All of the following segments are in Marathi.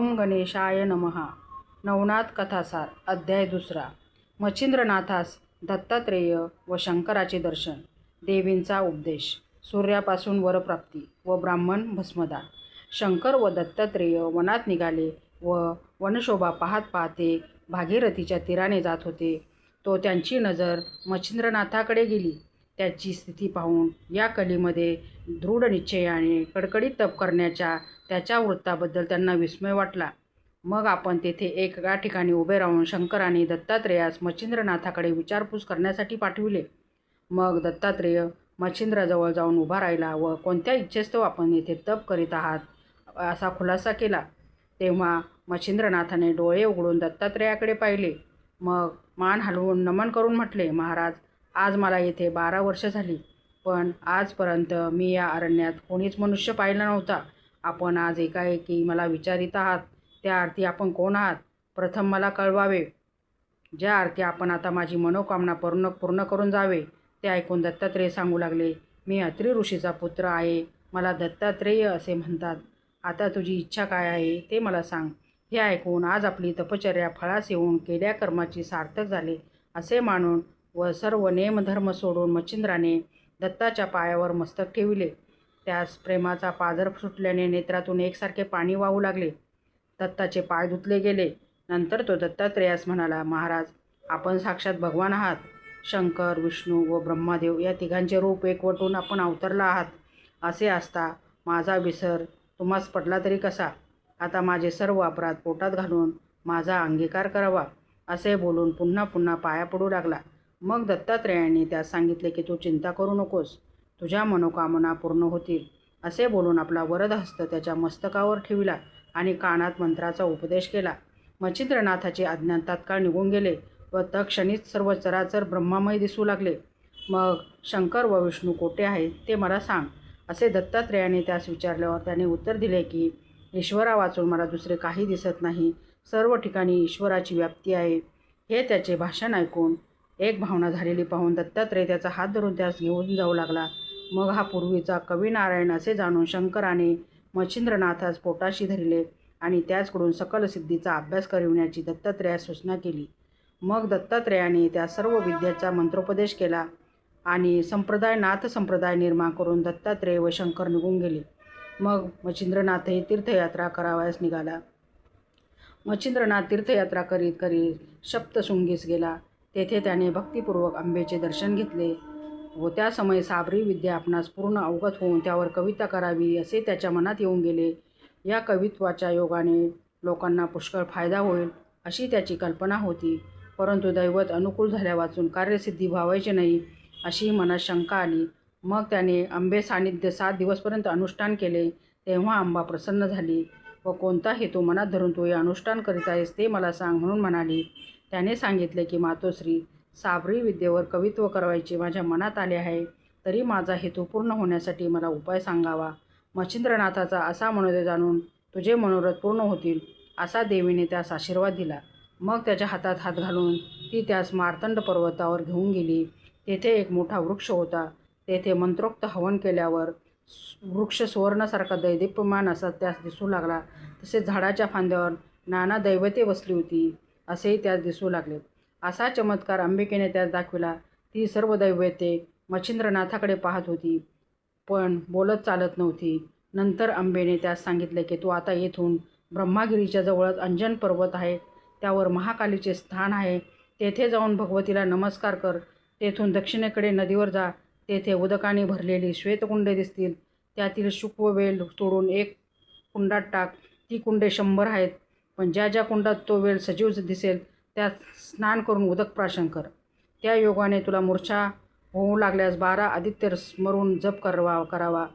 ओम गणेशाय नमः. नवनाथ कथासार अध्याय 2. मच्छिंद्रनाथास दत्तात्रेय व शंकराचे दर्शन. देवींचा उपदेश. सूर्यापासून वरप्राप्ती व ब्राह्मण भस्मदान. शंकर व दत्तात्रेय वनात निघाले व वनशोभा पाहत पाहते भागीरथीच्या तीराने जात होते. तो त्यांची नजर मच्छिंद्रनाथाकडे गेली. त्याची स्थिती पाहून या कलीमध्ये दृढ निश्चयाने कडकडीत तप करण्याच्या त्याच्या वृत्ताबद्दल त्यांना विस्मय वाटला. मग आपण तेथे एका ठिकाणी उभे राहून शंकराने दत्तात्रेयास मच्छिंद्रनाथाकडे विचारपूस करण्यासाठी पाठविले. मग दत्तात्रेय मच्छिंद्राजवळ जाऊन उभा राहिला व कोणत्या इच्छेस्तव आपण येथे तप करीत आहात असा खुलासा केला. तेव्हा मच्छिंद्रनाथाने डोळे उघडून दत्तात्रेयाकडे पाहिले. मग मान हलवून नमन करून म्हटले, महाराज, आज मला येथे 12 वर्ष झाली, पण आजपर्यंत मी या अरण्यात कोणीच मनुष्य पाहिला नव्हता. आपण आज एकाएकी मला विचारित आहात, त्या अर्थी आपण कोण आहात? प्रथम मला कळवावे. ज्या अर्थी आपण आता माझी मनोकामना पूर्ण करून जावे. ते ऐकून दत्तात्रेय सांगू लागले, मी अत्री ऋषीचा पुत्र आहे. मला दत्तात्रेय असे म्हणतात. आता तुझी इच्छा काय आहे ते मला सांग. हे ऐकून आज आपली तपश्चर्या फळास येऊन केल्या कर्माची सार्थक झाले असे मानून व सर्व नेमधर्म सोडून मच्छिंद्राने दत्ताच्या पायावर मस्तक ठेविले. त्यास प्रेमाचा पाझर सुटल्याने नेत्रातून एकसारखे पाणी वाहू लागले. दत्ताचे पाय धुतले गेले. नंतर तो दत्तात्रेयास म्हणाला, महाराज, आपण साक्षात भगवान आहात. शंकर, विष्णू व ब्रह्मदेव या तिघांचे रूप एकवटून आपण अवतरला आहात. असे असता माझा विसर तुम्हास पडला तरी कसा? आता माझे सर्व अपराध पोटात घालून माझा अंगीकार करावा. असे बोलून पुन्हा पुन्हा पाया पडू लागला. मग दत्तात्रेयाने त्यास सांगितले की तू चिंता करू नकोस, तुझ्या मनोकामना पूर्ण होतील. असे बोलून आपला वरद हस्त त्याच्या मस्तकावर ठेविला आणि कानात मंत्राचा उपदेश केला. मच्छिंद्रनाथाचे अज्ञान तात्काळ निघून गेले व तत्क्षणीच सर्व चराचर ब्रह्मामय दिसू लागले. मग शंकर व विष्णू कोठे आहेत ते मला सांग, असे दत्तात्रेयाने त्यास विचारल्यावर त्याने उत्तर दिले की ईश्वरा वाचून मला दुसरे काही दिसत नाही. सर्व ठिकाणी ईश्वराची व्याप्ती आहे. हे त्याचे भाषण ऐकून एक भावना झालेली पाहून दत्तात्रेय त्याचा हात धरून त्यास घेऊन जाऊ लागला. मग हा पूर्वीचा कविनारायण असे जाणून शंकराने मच्छिंद्रनाथास पोटाशी धरले आणि त्याचकडून सकल सिद्धीचा अभ्यास करविण्याची दत्तात्रेयास सूचना केली. मग दत्तात्रेयाने त्या सर्व विद्याचा मंत्रोपदेश केला आणि नाथ संप्रदाय निर्माण करून दत्तात्रेय व शंकर निघून गेले. मग मच्छिंद्रनाथही तीर्थयात्रा करावयास निघाला. मच्छिंद्रनाथ तीर्थयात्रा करीत करीत सप्तशृंगीस गेला. तेथे त्याने भक्तिपूर्वक अंबेचे दर्शन घेतले व त्या समयी साबरी विद्या आपणास पूर्ण अवगत होऊन त्यावर कविता करावी असे त्याच्या मनात येऊन गेले. या कवित्वाच्या योगाने लोकांना पुष्कळ फायदा होईल अशी त्याची कल्पना होती. परंतु दैवत अनुकूल झाल्या वाचून कार्यसिद्धी व्हावायची नाही अशी मनात शंका आली. मग त्याने अंबे सानिध्य 7 दिवसपर्यंत अनुष्ठान केले. तेव्हा अंबा प्रसन्न झाली व कोणता हेतू मनात धरून तू हे अनुष्ठान करीत आहेस ते मला सांग म्हणून म्हणाली. त्याने सांगितले की मातोश्री, साबरी विद्येवर कवित्व करायचे माझ्या मनात आले आहे, तरी माझा हेतू पूर्ण होण्यासाठी मला उपाय सांगावा. मच्छिंद्रनाथाचा असा मनोदय जाणून तुझे मनोरथ पूर्ण होतील असा देवीने त्यास आशीर्वाद दिला. मग त्याच्या हातात हात घालून ती त्यास मार्तंड पर्वतावर घेऊन गेली. तेथे एक मोठा वृक्ष होता. तेथे मंत्रोक्त हवन केल्यावर वृक्ष सुवर्णासारखा दैदिप्यमान असा त्यास दिसू लागला. तसेच झाडाच्या फांद्यावर नाना दैवते बसली होती असेही त्यास दिसू लागले. असा चमत्कार अंबिकेने त्यास दाखविला. ती सर्व दैवते मच्छिंद्रनाथाकडे पाहत होती, पण बोलत चालत नव्हती. नंतर अंबेने त्यास सांगितले की तू आता येथून ब्रह्मागिरीच्या जवळच अंजन पर्वत आहे, त्यावर महाकालीचे स्थान आहे. तेथे जाऊन भगवतीला नमस्कार कर. तेथून दक्षिणेकडे नदीवर जा. तेथे उदकाने भरलेली श्वेतकुंडे दिसतील. त्यातील शुक्ववेल तोडून एक कुंडात टाक. ती कुंडे 100 आहेत, पण ज्या ज्या कुंडात तो वेल सजीव दिसेल त्यात स्नान करून उदक प्राशन कर. त्या योगाने तुला मूर्छा होऊ लागल्यास 12 आदित्य स्मरून जप करावा,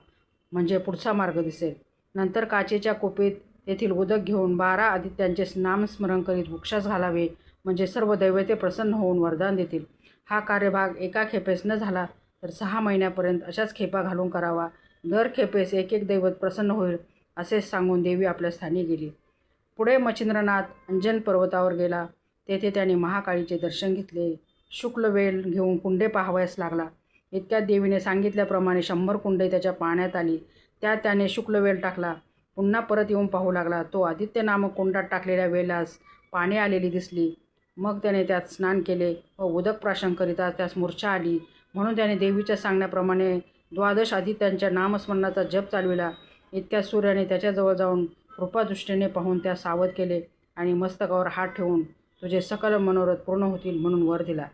म्हणजे पुढचा मार्ग दिसेल. नंतर काचेच्या कोपीत तेथील उदक घेऊन 12 आदित्यांचे नामस्मरण करीत वृक्षास घालावे, म्हणजे सर्व दैवते प्रसन्न होऊन वरदान देतील. हा कार्यभाग एका खेपेस न झाला तर 6 महिन्यापर्यंत अशाच खेपा घालून करावा. दर खेपेस एक एक दैवत प्रसन्न होईल असे सांगून देवी आपल्या स्थानी गेली. पुढे मच्छिंद्रनाथ अंजन पर्वतावर गेला. तेथे त्याने महाकाळीचे दर्शन घेतले. शुक्ल वेल घेऊन कुंडे पाहावयास लागला. इतक्यात देवीने सांगितल्याप्रमाणे 100 कुंडे त्याच्या पाण्यात आली. त्यात त्याने शुक्ल वेल टाकला. पुन्हा परत येऊन पाहू लागला. तो आदित्य नामक कुंडात टाकलेल्या वेलास पाने आलेली दिसली. मग त्याने त्यात स्नान केले व उदक प्राशन करिता त्यास मूर्छा आली. म्हणून त्याने देवीच्या सांगण्याप्रमाणे 12 आदित्यांच्या नामस्मरणाचा जप चालविला. इतक्यात सूर्याने त्याच्याजवळ जाऊन कृपादृष्टीने पाहून त्यास सावध केले आणि मस्तकावर हात ठेवून तुझे सकल मनोरथ पूर्ण होतील म्हणून वर दिला.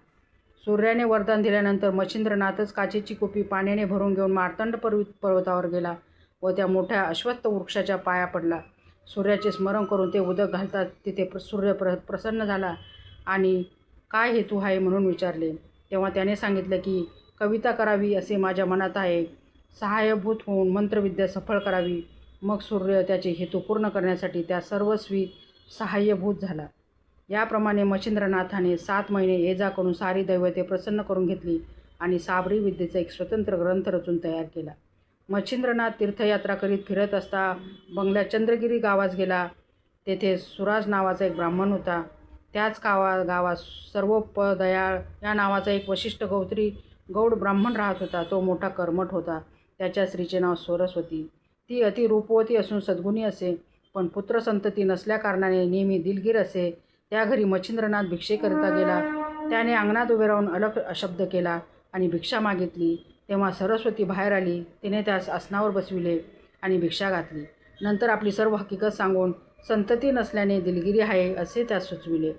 सूर्याने वरदान दिल्यानंतर मच्छिंद्रनाथच काचेची कुपी पाण्याने भरून घेऊन मार्तंड पर्वतावर गेला व त्या मोठ्या अश्वत्थ वृक्षाच्या पाया पडला. सूर्याचे स्मरण करून ते उदक घालतात तिथे सूर्य प्रसन्न झाला आणि काय हेतू आहे म्हणून विचारले. तेव्हा त्याने सांगितलं की कविता करावी असे माझ्या मनात आहे. सहाय्यभूत होऊन मंत्रविद्या सफळ करावी. मग सूर्य त्याचे हेतू पूर्ण करण्यासाठी त्या सर्वस्वी सहाय्यभूत झाला. याप्रमाणे मच्छिंद्रनाथाने 7 महिने ये जा करून सारी दैवते प्रसन्न करून घेतली आणि साबरी विद्येचा एक स्वतंत्र ग्रंथ रचून तयार केला. मच्छिंद्रनाथ तीर्थयात्रा करीत फिरत असता बंगल्यात चंद्रगिरी गावास गेला. तेथे सुराज नावाचा एक ब्राह्मण होता. त्याच गावात सर्वोपदयाळ या नावाचा एक वशिष्ठ गौड ब्राह्मण राहत होता. तो मोठा कर्मठ होता. त्याच्या स्त्रीचे नाव सरस्वती. ती अति रूपवती असून सद्गुणी असे, पण पुत्रसंतती नसल्याकारणाने नेहमी दिलगीर असे. त्या घरी मच्छिंद्रनाथ भिक्षेकरिता गेला. त्याने अंगणात उभे राहून अलख शब्द केला आणि भिक्षा मागितली. तेव्हा सरस्वती बाहेर आली. तिने त्यास आसनावर बसविले आणि भिक्षा घातली. नंतर आपली सर्व हकीकत सांगून संतती नसल्याने दिलगिरी आहे असे त्यास सुचविले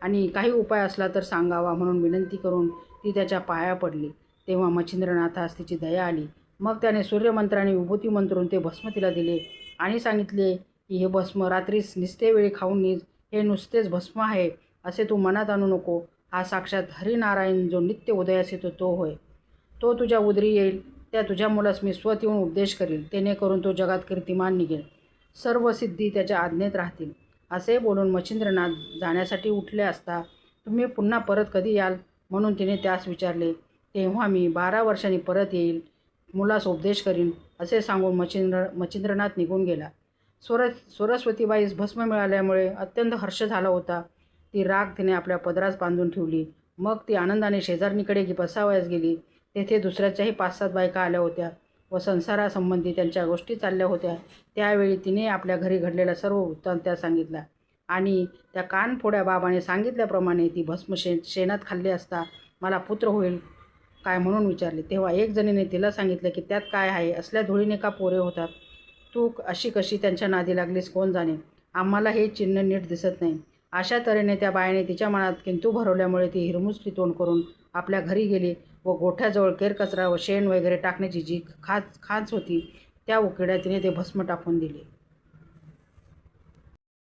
आणि काही उपाय असला तर सांगावा म्हणून विनंती करून ती त्याच्या पाया पडली. तेव्हा मच्छिंद्रनाथास तिची दया आली. मग त्याने सूर्यमंत्राने विभूती मंत्रून ते भस्म तिला दिले आणि सांगितले की हे भस्म रात्रीस निस्तेवेळी खाऊन नीज. हे नुसतेच भस्म आहे असे तू मनात आणू नको. हा साक्षात हरिनारायण जो नित्य उदयास येतो तो होय. तो तुझ्या उदरी येईल. त्या तुझ्या मुलास मी स्वत येऊन उपदेश करील. जेणेकरून तो जगात कीर्तिमान निघेल. सर्व सिद्धी त्याच्या आज्ञेत राहतील. असे बोलून मच्छिंद्रनाथ जाण्यासाठी उठले असता तुम्ही पुन्हा परत कधी याल म्हणून तिने त्यास विचारले. तेव्हा मी 12 वर्षांनी परत येईल. मुलास उपदेश करीन असे सांगून मच्छिंद्रनाथ निघून गेला. सरस्वतीबाईस भस्म मिळाल्यामुळे अत्यंत हर्ष झाला होता. ती राख तिने आपल्या पदरास बांधून ठेवली. मग ती आनंदाने शेजारणीकडे बसावयास गेली. तेथे दुसऱ्याच्याही 5-7 बायका आल्या होत्या व संसारासंबंधी त्यांच्या गोष्टी चालल्या होत्या. त्यावेळी तिने आपल्या घरी घडलेला सर्व वृत्तांत त्या सांगितला आणि त्या कानफोड्या बाबाने सांगितल्याप्रमाणे ती भस्म शेणात खाल्ली असता मला पुत्र होईल काय म्हणून विचारले. तेव्हा एक जणीने तिला सांगितलं की त्यात काय आहे, असल्या धुळीने का पोरे होतात. तू अशी कशी त्यांच्या नादी लागलीस कोण जाणे. आम्हाला हे चिन्ह नीट दिसत नाही. अशा तऱ्हेने त्या बायाने तिच्या मनात किंतु भरवल्यामुळे ती हिरमुसली तोंड करून आपल्या घरी गेली व गोठ्याजवळ केरकचरा व शेण वगैरे टाकण्याची जी खाच होती त्या उकिड्यात तिने ते भस्म टाकून दिले.